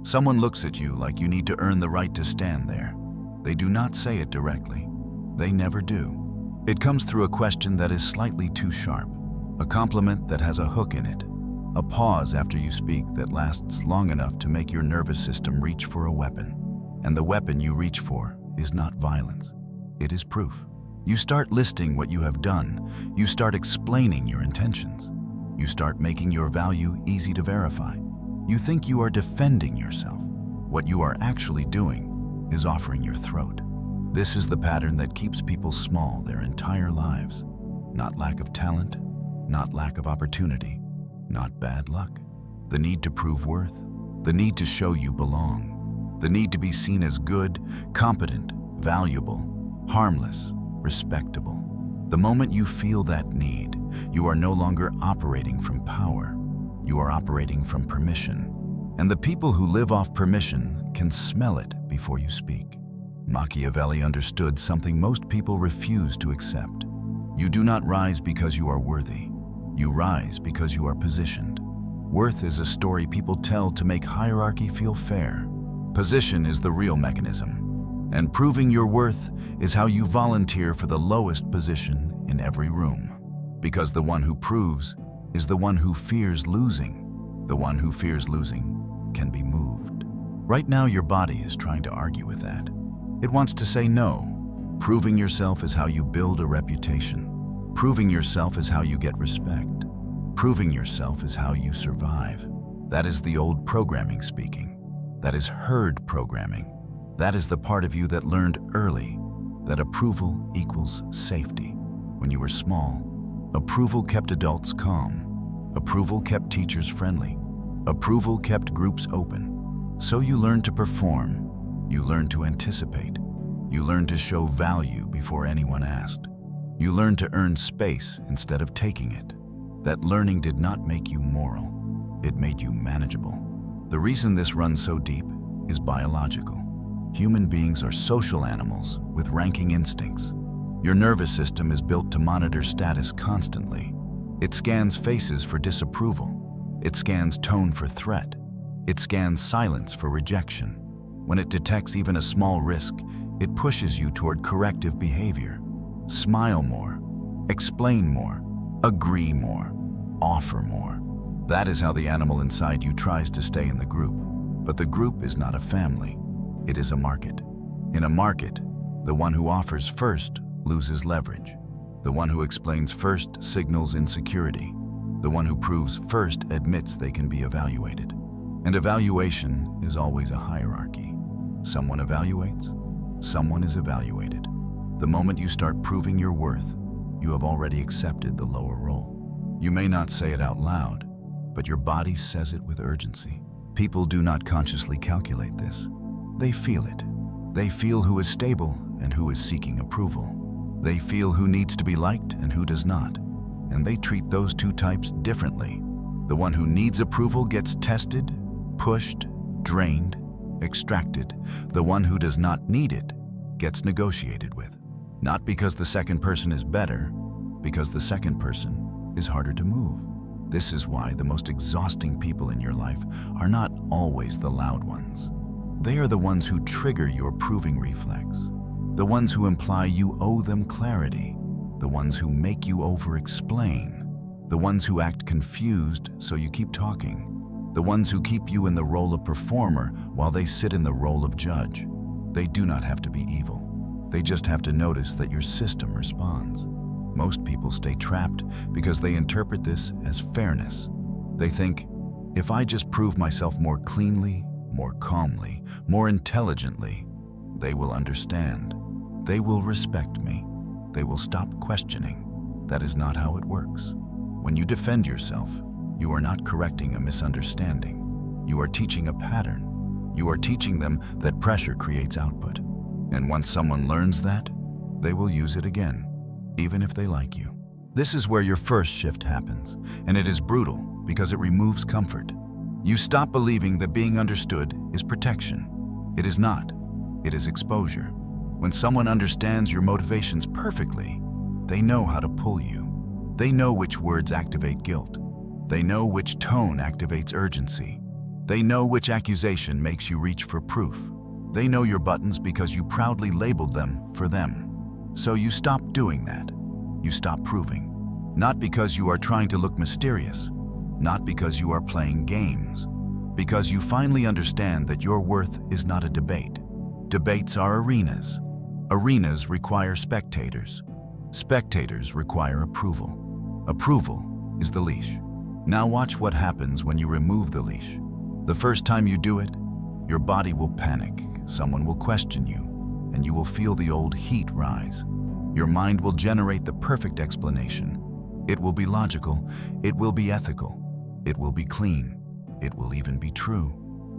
Someone looks at you like you need to earn the right to stand there. They do not say it directly. They never do. It comes through a question that is slightly too sharp, a compliment that has a hook in it, a pause after you speak that lasts long enough to make your nervous system reach for a weapon. And the weapon you reach for is not violence. It is proof. You start listing what you have done. You start explaining your intentions. You start making your value easy to verify. You think you are defending yourself. What you are actually doing is offering your throat. This is the pattern that keeps people small their entire lives. Not lack of talent, not lack of opportunity, not bad luck. The need to prove worth, the need to show you belong, the need to be seen as good, competent, valuable, harmless, respectable. The moment you feel that need, you are no longer operating from power. You are operating from permission. And the people who live off permission can smell it before you speak. Machiavelli understood something most people refuse to accept. You do not rise because you are worthy. You rise because you are positioned. Worth is a story people tell to make hierarchy feel fair. Position is the real mechanism. And proving your worth is how you volunteer for the lowest position in every room. Because the one who proves is the one who fears losing. The one who fears losing can be moved. Right now, your body is trying to argue with that. It wants to say no. Proving yourself is how you build a reputation. Proving yourself is how you get respect. Proving yourself is how you survive. That is the old programming speaking. That is herd programming. That is the part of you that learned early that approval equals safety. When you were small, approval kept adults calm. Approval kept teachers friendly. Approval kept groups open. So you learned to perform. You learned to anticipate. You learned to show value before anyone asked. You learned to earn space instead of taking it. That learning did not make you moral. It made you manageable. The reason this runs so deep is biological. Human beings are social animals with ranking instincts. Your nervous system is built to monitor status constantly. It scans faces for disapproval. It scans tone for threat. It scans silence for rejection. When it detects even a small risk, it pushes you toward corrective behavior. Smile more, explain more, agree more, offer more. That is how the animal inside you tries to stay in the group. But the group is not a family. It is a market. In a market, the one who offers first loses leverage. The one who explains first signals insecurity. The one who proves first admits they can be evaluated. And evaluation is always a hierarchy. Someone evaluates, someone is evaluated. The moment you start proving your worth, you have already accepted the lower role. You may not say it out loud, but your body says it with urgency. People do not consciously calculate this. They feel it. They feel who is stable and who is seeking approval. They feel who needs to be liked and who does not. And they treat those two types differently. The one who needs approval gets tested, pushed, drained, extracted. The one who does not need it gets negotiated with. Not because the second person is better, because the second person is harder to move. This is why the most exhausting people in your life are not always the loud ones. They are the ones who trigger your proving reflex, the ones who imply you owe them clarity, the ones who make you over-explain, the ones who act confused so you keep talking, the ones who keep you in the role of performer while they sit in the role of judge. They do not have to be evil. They just have to notice that your system responds. Most people stay trapped because they interpret this as fairness. They think, if I just prove myself more cleanly, more calmly, more intelligently, they will understand. They will respect me. They will stop questioning. That is not how it works. When you defend yourself, you are not correcting a misunderstanding. You are teaching a pattern. You are teaching them that pressure creates output. And once someone learns that, they will use it again, even if they like you. This is where your first shift happens, and it is brutal because it removes comfort. You stop believing that being understood is protection. It is not. It is exposure. When someone understands your motivations perfectly, they know how to pull you. They know which words activate guilt. They know which tone activates urgency. They know which accusation makes you reach for proof. They know your buttons because you proudly labeled them for them. So you stop doing that. You stop proving. Not because you are trying to look mysterious, not because you are playing games, because you finally understand that your worth is not a debate. Debates are arenas. Arenas require spectators. Spectators require approval. Approval is the leash. Now watch what happens when you remove the leash. The first time you do it, your body will panic, someone will question you, and you will feel the old heat rise. Your mind will generate the perfect explanation. It will be logical, it will be ethical, it will be clean, it will even be true.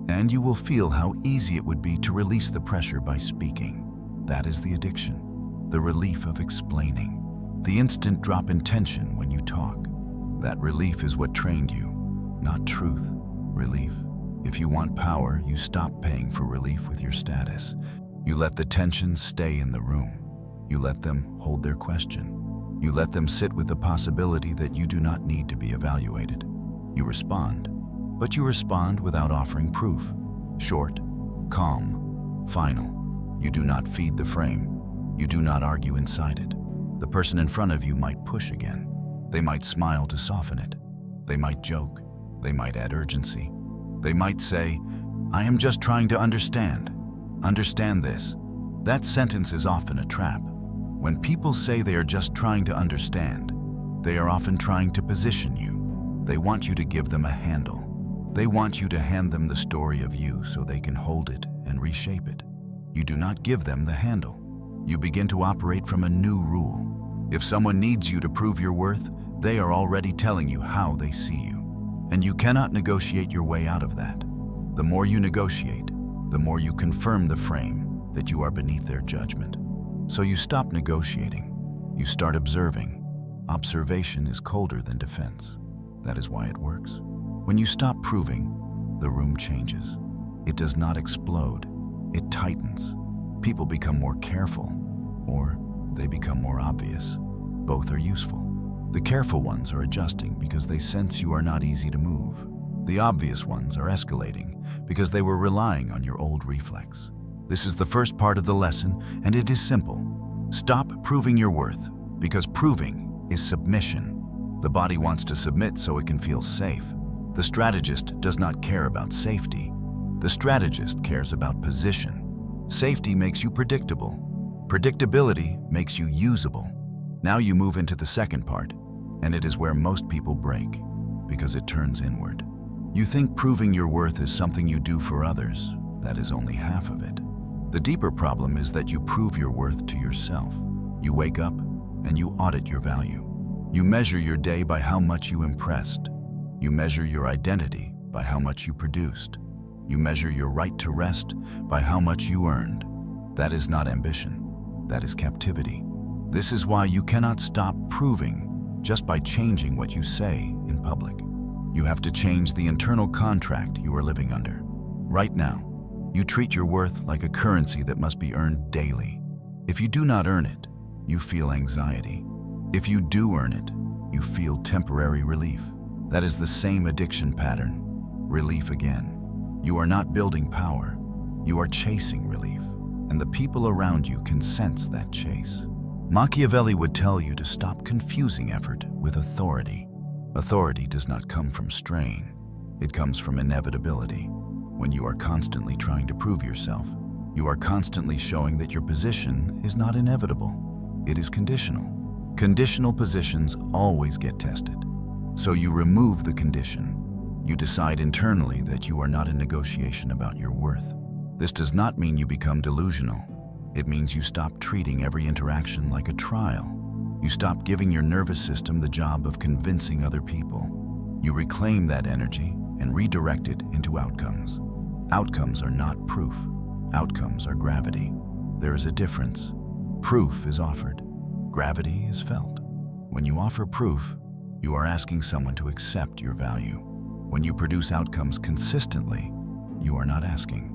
And you will feel how easy it would be to release the pressure by speaking. That is the addiction, the relief of explaining, the instant drop in tension when you talk. That relief is what trained you, not truth, relief. If you want power, you stop paying for relief with your status. You let the tension stay in the room. You let them hold their question. You let them sit with the possibility that you do not need to be evaluated. You respond, but you respond without offering proof. Short, calm, final. You do not feed the frame. You do not argue inside it. The person in front of you might push again. They might smile to soften it. They might joke. They might add urgency. They might say, "I am just trying to understand. Understand this." That sentence is often a trap. When people say they are just trying to understand, they are often trying to position you. They want you to give them a handle. They want you to hand them the story of you so they can hold it and reshape it. You do not give them the handle. You begin to operate from a new rule. If someone needs you to prove your worth, they are already telling you how they see you. And you cannot negotiate your way out of that. The more you negotiate, the more you confirm the frame that you are beneath their judgment. So you stop negotiating. You start observing. Observation is colder than defense. That is why it works. When you stop proving, the room changes. It does not explode. It tightens. People become more careful, or they become more obvious. Both are useful. The careful ones are adjusting because they sense you are not easy to move. The obvious ones are escalating because they were relying on your old reflex. This is the first part of the lesson, and it is simple. Stop proving your worth, because proving is submission. The body wants to submit so it can feel safe. The strategist does not care about safety. The strategist cares about position. Safety makes you predictable. Predictability makes you usable. Now you move into the second part, and it is where most people break, because it turns inward. You think proving your worth is something you do for others. That is only half of it. The deeper problem is that you prove your worth to yourself. You wake up and you audit your value. You measure your day by how much you impressed. You measure your identity by how much you produced. You measure your right to rest by how much you earned. That is not ambition. That is captivity. This is why you cannot stop proving just by changing what you say in public. You have to change the internal contract you are living under. Right now, you treat your worth like a currency that must be earned daily. If you do not earn it, you feel anxiety. If you do earn it, you feel temporary relief. That is the same addiction pattern. Relief again. You are not building power. You are chasing relief. And the people around you can sense that chase. Machiavelli would tell you to stop confusing effort with authority. Authority does not come from strain. It comes from inevitability. When you are constantly trying to prove yourself, you are constantly showing that your position is not inevitable. It is conditional. Conditional positions always get tested. So you remove the condition. You decide internally that you are not in negotiation about your worth. This does not mean you become delusional. It means you stop treating every interaction like a trial. You stop giving your nervous system the job of convincing other people. You reclaim that energy and redirect it into outcomes. Outcomes are not proof. Outcomes are gravity. There is a difference. Proof is offered. Gravity is felt. When you offer proof, you are asking someone to accept your value. When you produce outcomes consistently, you are not asking.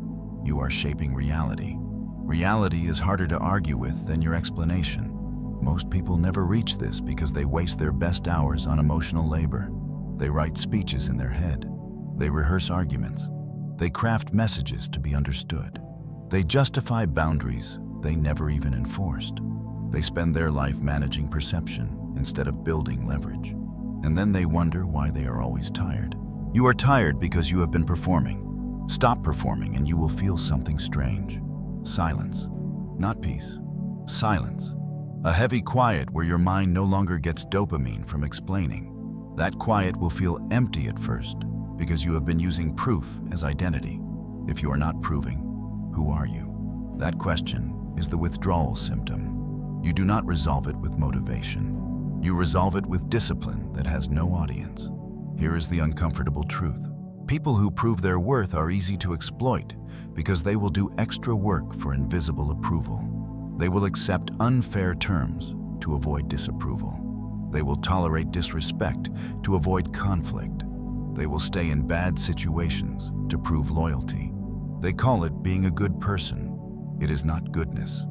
You are shaping reality. Reality is harder to argue with than your explanation. Most people never reach this because they waste their best hours on emotional labor. They write speeches in their head. They rehearse arguments. They craft messages to be understood. They justify boundaries they never even enforced. They spend their life managing perception instead of building leverage. And then they wonder why they are always tired. You are tired because you have been performing. Stop performing and you will feel something strange. Silence. Not peace. Silence. A heavy quiet where your mind no longer gets dopamine from explaining. That quiet will feel empty at first because you have been using proof as identity. If you are not proving, who are you? That question is the withdrawal symptom. You do not resolve it with motivation. You resolve it with discipline that has no audience. Here is the uncomfortable truth. People who prove their worth are easy to exploit because they will do extra work for invisible approval. They will accept unfair terms to avoid disapproval. They will tolerate disrespect to avoid conflict. They will stay in bad situations to prove loyalty. They call it being a good person. It is not goodness.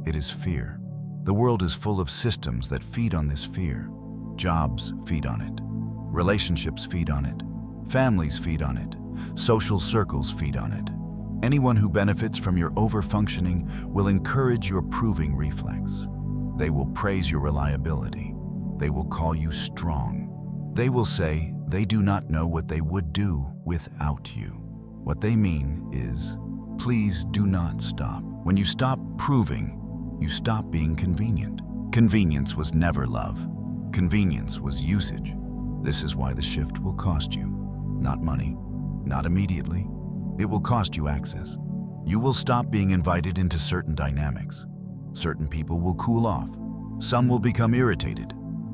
It is fear. The world is full of systems that feed on this fear. Jobs feed on it. Relationships feed on it. Families feed on it. Social circles feed on it. Anyone who benefits from your overfunctioning will encourage your proving reflex. They will praise your reliability. They will call you strong. They will say they do not know what they would do without you. What they mean is, please do not stop. When you stop proving, you stop being convenient. Convenience was never love. Convenience was usage. This is why the shift will cost you. Not money, not immediately. It will cost you access. You will stop being invited into certain dynamics. Certain people will cool off. Some will become irritated.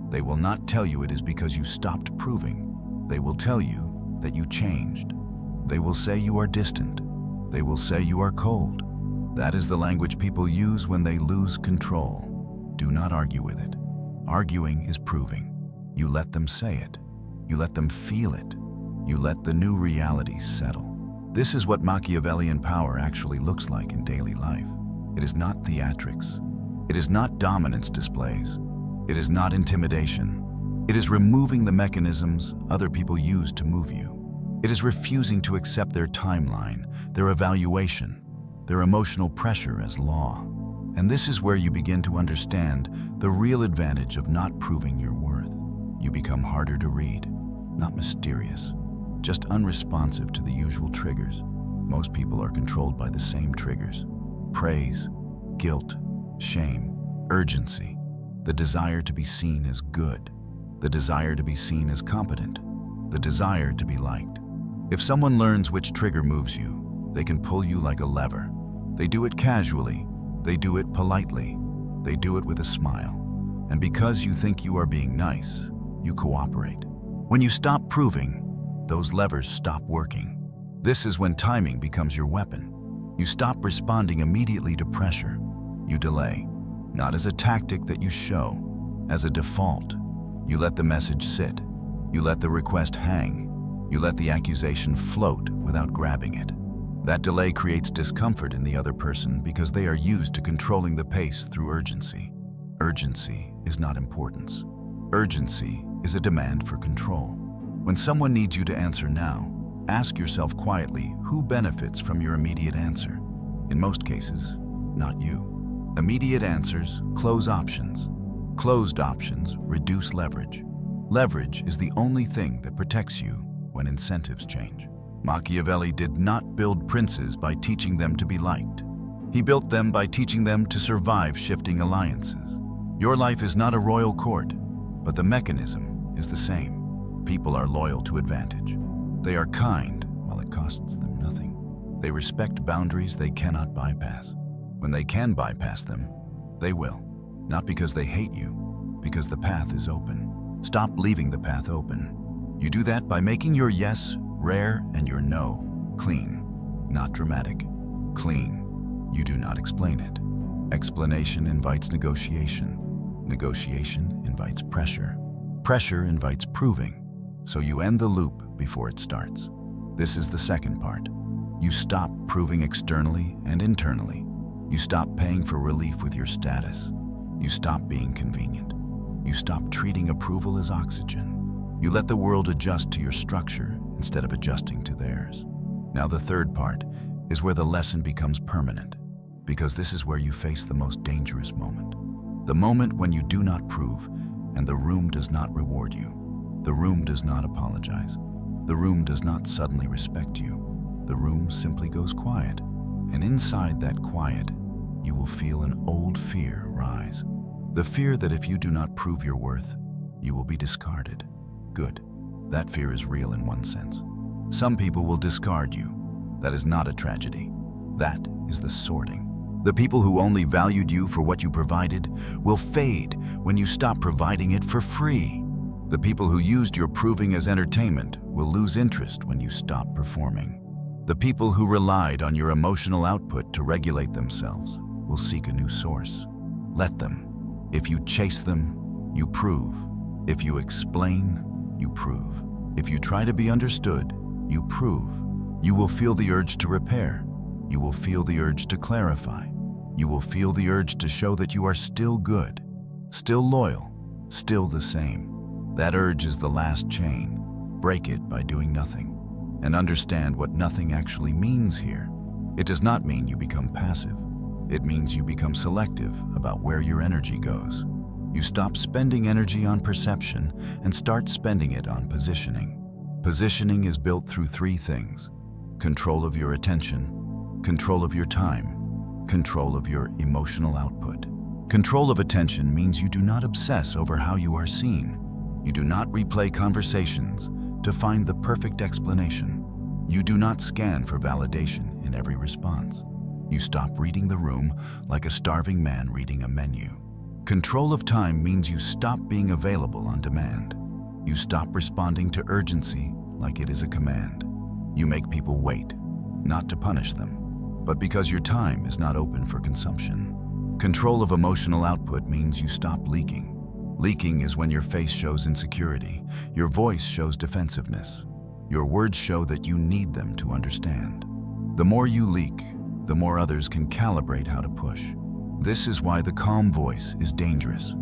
They will not tell you it is because you stopped proving. They will tell you that you changed. They will say you are distant. They will say you are cold. That is the language people use when they lose control. Do not argue with it. Arguing is proving. You let them say it. You let them feel it. You let the new reality settle. This is what Machiavellian power actually looks like in daily life. It is not theatrics. It is not dominance displays. It is not intimidation. It is removing the mechanisms other people use to move you. It is refusing to accept their timeline, their evaluation, their emotional pressure as law. And this is where you begin to understand the real advantage of not proving your worth. You become harder to read, not mysterious, just unresponsive to the usual triggers. Most people are controlled by the same triggers: praise, guilt, shame, urgency, the desire to be seen as good, the desire to be seen as competent, the desire to be liked. If someone learns which trigger moves you, they can pull you like a lever. They do it casually, they do it politely, they do it with a smile. And because you think you are being nice, you cooperate. When you stop proving, those levers stop working. This is when timing becomes your weapon. You stop responding immediately to pressure. You delay, not as a tactic that you show, as a default. You let the message sit. You let the request hang. You let the accusation float without grabbing it. That delay creates discomfort in the other person because they are used to controlling the pace through urgency. Urgency is not importance. Urgency is a demand for control. When someone needs you to answer now, ask yourself quietly who benefits from your immediate answer. In most cases, not you. Immediate answers close options. Closed options reduce leverage. Leverage is the only thing that protects you when incentives change. Machiavelli did not build princes by teaching them to be liked. He built them by teaching them to survive shifting alliances. Your life is not a royal court, but the mechanism is the same. People are loyal to advantage. They are kind while it costs them nothing. They respect boundaries they cannot bypass. When they can bypass them, they will. Not because they hate you, because the path is open. Stop leaving the path open. You do that by making your yes rare and your no clean. Not dramatic. Clean. You do not explain it. Explanation invites negotiation. Negotiation invites pressure. Pressure invites proving. So you end the loop before it starts. This is the second part. You stop proving externally and internally. You stop paying for relief with your status. You stop being convenient. You stop treating approval as oxygen. You let the world adjust to your structure instead of adjusting to theirs. Now the third part is where the lesson becomes permanent, because this is where you face the most dangerous moment. The moment when you do not prove, and the room does not reward you. The room does not apologize. The room does not suddenly respect you. The room simply goes quiet. And inside that quiet, you will feel an old fear rise. The fear that if you do not prove your worth, you will be discarded. Good. That fear is real in one sense. Some people will discard you. That is not a tragedy. That is the sorting. The people who only valued you for what you provided will fade when you stop providing it for free. The people who used your proving as entertainment will lose interest when you stop performing. The people who relied on your emotional output to regulate themselves will seek a new source. Let them. If you chase them, you prove. If you explain, you prove. If you try to be understood, you prove. You will feel the urge to repair. You will feel the urge to clarify. You will feel the urge to show that you are still good, still loyal, still the same. That urge is the last chain. Break it by doing nothing. And understand what nothing actually means here. It does not mean you become passive. It means you become selective about where your energy goes. You stop spending energy on perception and start spending it on positioning. Positioning is built through three things: control of your attention, control of your time, control of your emotional output. Control of attention means you do not obsess over how you are seen. You do not replay conversations to find the perfect explanation. You do not scan for validation in every response. You stop reading the room like a starving man reading a menu. Control of time means you stop being available on demand. You stop responding to urgency like it is a command. You make people wait, not to punish them, but because your time is not open for consumption. Control of emotional output means you stop leaking. Leaking is when your face shows insecurity, your voice shows defensiveness, your words show that you need them to understand. The more you leak, the more others can calibrate how to push. This is why the calm voice is dangerous,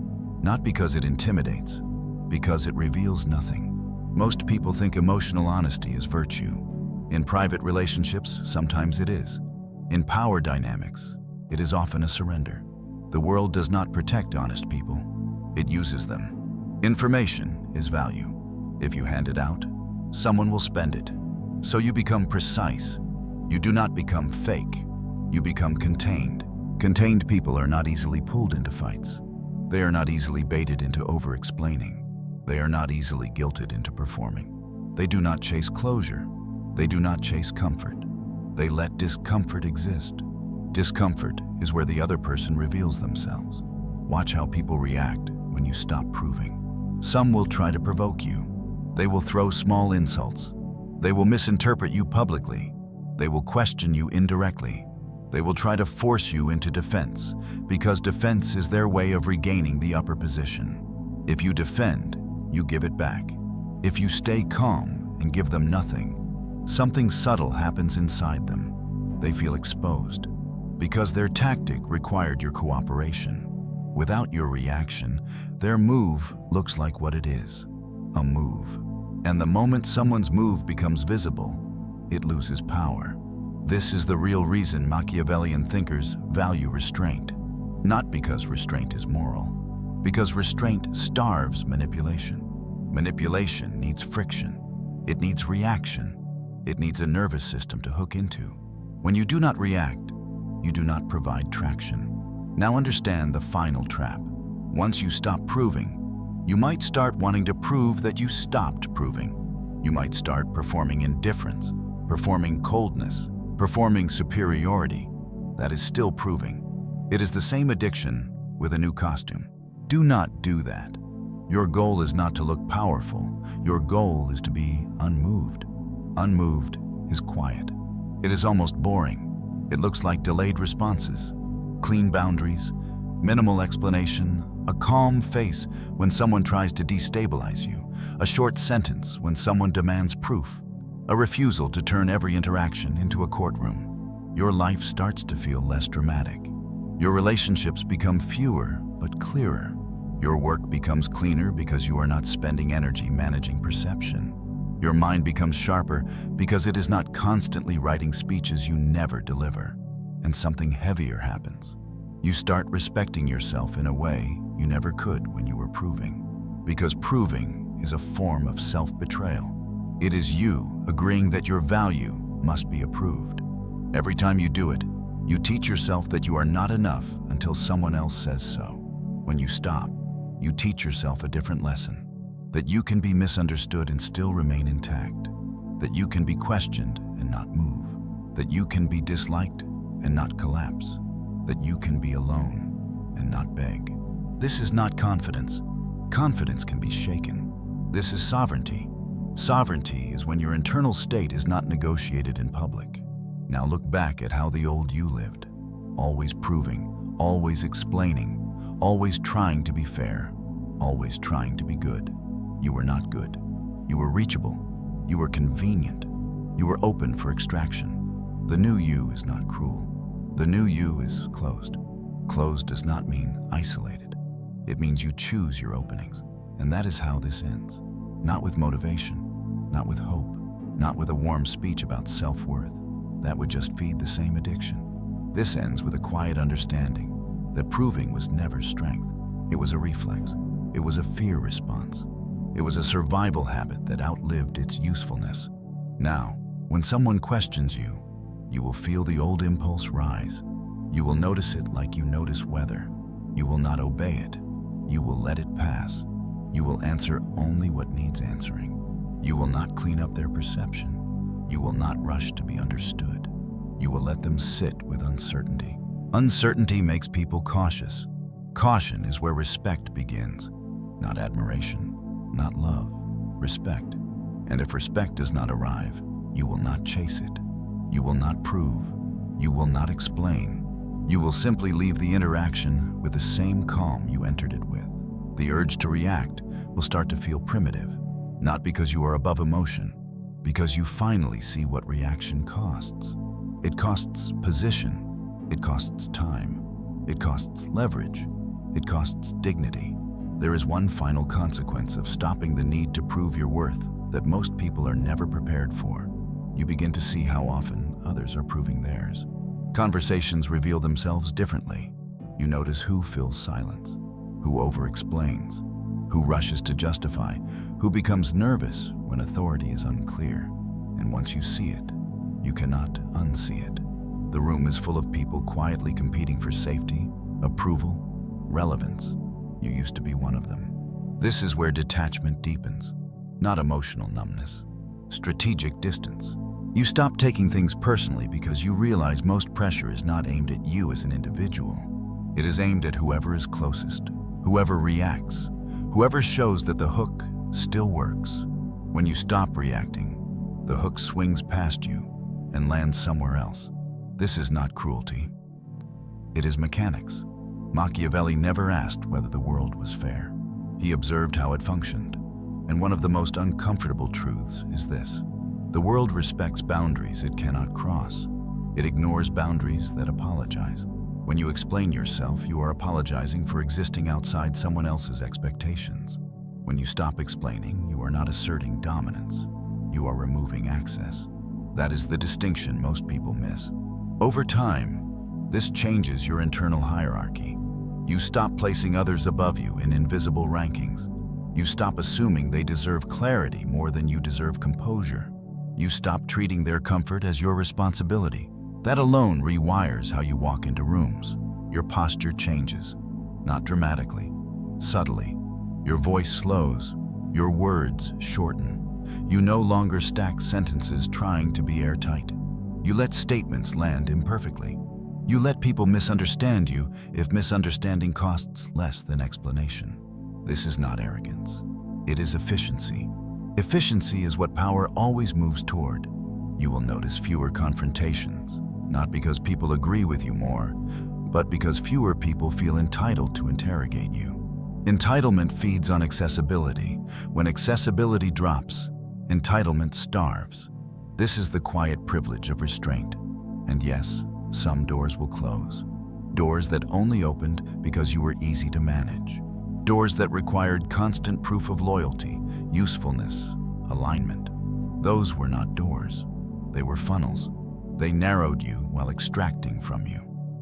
not because it intimidates, because it reveals nothing. Most people think emotional honesty is virtue. In private relationships, sometimes it is. In power dynamics, it is often a surrender. The world does not protect honest people. It uses them. Information is value. If you hand it out, someone will spend it. So you become precise. You do not become fake. You become contained. Contained people are not easily pulled into fights. They are not easily baited into over-explaining. They are not easily guilted into performing. They do not chase closure. They do not chase comfort. They let discomfort exist. Discomfort is where the other person reveals themselves. Watch how people react when you stop proving. Some will try to provoke you. They will throw small insults. They will misinterpret you publicly. They will question you indirectly. They will try to force you into defense, because defense is their way of regaining the upper position. If you defend, you give it back. If you stay calm and give them nothing, something subtle happens inside them. They feel exposed, because their tactic required your cooperation. Without your reaction, their move looks like what it is, a move. And the moment someone's move becomes visible, it loses power. This is the real reason Machiavellian thinkers value restraint. Not because restraint is moral, because restraint starves manipulation. Manipulation needs friction. It needs reaction. It needs a nervous system to hook into. When you do not react, you do not provide traction. Now understand the final trap. Once you stop proving, you might start wanting to prove that you stopped proving. You might start performing indifference, performing coldness, performing superiority. That is still proving. It is the same addiction with a new costume. Do not do that. Your goal is not to look powerful. Your goal is to be unmoved. Unmoved is quiet. It is almost boring. It looks like delayed responses, clean boundaries, minimal explanation, a calm face when someone tries to destabilize you, a short sentence when someone demands proof, a refusal to turn every interaction into a courtroom. Your life starts to feel less dramatic. Your relationships become fewer but clearer. Your work becomes cleaner because you are not spending energy managing perception. Your mind becomes sharper because it is not constantly writing speeches you never deliver. And something heavier happens. You start respecting yourself in a way you never could when you were proving. Because proving is a form of self-betrayal. It is you agreeing that your value must be approved. Every time you do it, you teach yourself that you are not enough until someone else says so. When you stop, you teach yourself a different lesson. That you can be misunderstood and still remain intact. That you can be questioned and not move. That you can be disliked and not collapse. That you can be alone and not beg. This is not confidence. Confidence can be shaken. This is sovereignty. Sovereignty is when your internal state is not negotiated in public. Now look back at how the old you lived. Always proving, always explaining, always trying to be fair, always trying to be good. You were not good. You were reachable. You were convenient. You were open for extraction. The new you is not cruel. The new you is closed. Closed does not mean isolated. It means you choose your openings. And that is how this ends. Not with motivation, not with hope, not with a warm speech about self-worth. That would just feed the same addiction. This ends with a quiet understanding that proving was never strength. It was a reflex. It was a fear response. It was a survival habit that outlived its usefulness. Now, when someone questions you, you will feel the old impulse rise. You will notice it like you notice weather. You will not obey it. You will let it pass. You will answer only what needs answering. You will not clean up their perception. You will not rush to be understood. You will let them sit with uncertainty. Uncertainty makes people cautious. Caution is where respect begins. Not admiration, not love, respect. And if respect does not arrive, you will not chase it. You will not prove. You will not explain. You will simply leave the interaction with the same calm you entered it with. The urge to react will start to feel primitive, not because you are above emotion, because you finally see what reaction costs. It costs position. It costs time. It costs leverage. It costs dignity. There is one final consequence of stopping the need to prove your worth that most people are never prepared for. You begin to see how often others are proving theirs. Conversations reveal themselves differently. You notice who fills silence, who over-explains, who rushes to justify, who becomes nervous when authority is unclear. And once you see it, you cannot unsee it. The room is full of people quietly competing for safety, approval, relevance. You used to be one of them. This is where detachment deepens, not emotional numbness, strategic distance. You stop taking things personally because you realize most pressure is not aimed at you as an individual. It is aimed at whoever is closest, whoever reacts, whoever shows that the hook still works. When you stop reacting, the hook swings past you and lands somewhere else. This is not cruelty. It is mechanics. Machiavelli never asked whether the world was fair. He observed how it functioned. And one of the most uncomfortable truths is this. The world respects boundaries it cannot cross. It ignores boundaries that apologize. When you explain yourself, you are apologizing for existing outside someone else's expectations. When you stop explaining, you are not asserting dominance. You are removing access. That is the distinction most people miss. Over time, this changes your internal hierarchy. You stop placing others above you in invisible rankings. You stop assuming they deserve clarity more than you deserve composure. You stop treating their comfort as your responsibility. That alone rewires how you walk into rooms. Your posture changes, not dramatically, subtly. Your voice slows, your words shorten. You no longer stack sentences trying to be airtight. You let statements land imperfectly. You let people misunderstand you if misunderstanding costs less than explanation. This is not arrogance. It is efficiency. Efficiency is what power always moves toward. You will notice fewer confrontations, not because people agree with you more, but because fewer people feel entitled to interrogate you. Entitlement feeds on accessibility. When accessibility drops, entitlement starves. This is the quiet privilege of restraint. And yes, some doors will close. Doors that only opened because you were easy to manage. Doors that required constant proof of loyalty, usefulness, alignment. Those were not doors. They were funnels. They narrowed you while extracting from you.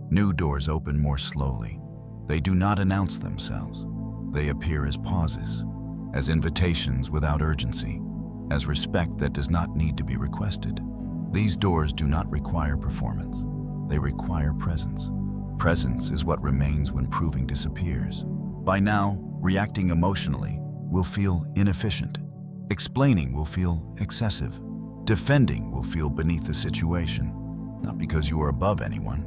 New doors open more slowly. They do not announce themselves. They appear as pauses, as invitations without urgency, as respect that does not need to be requested. These doors do not require performance. They require presence. Presence is what remains when proving disappears. By now, reacting emotionally will feel inefficient. Explaining will feel excessive. Defending will feel beneath the situation, not because you are above anyone,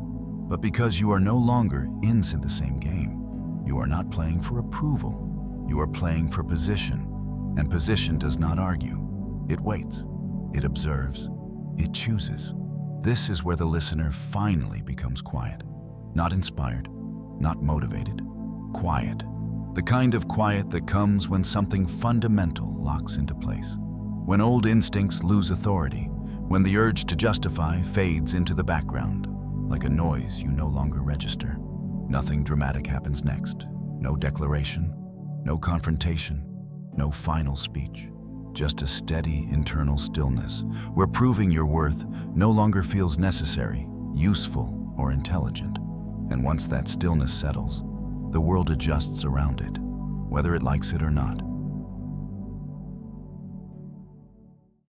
but because you are no longer in the same game. You are not playing for approval. You are playing for position, and position does not argue. It waits. It observes. It chooses. This is where the listener finally becomes quiet. Not inspired, not motivated. Quiet. The kind of quiet that comes when something fundamental locks into place. When old instincts lose authority. When the urge to justify fades into the background, like a noise you no longer register. Nothing dramatic happens next. No declaration, no confrontation, no final speech. Just a steady internal stillness where proving your worth no longer feels necessary, useful, or intelligent. And once that stillness settles, the world adjusts around it, whether it likes it or not.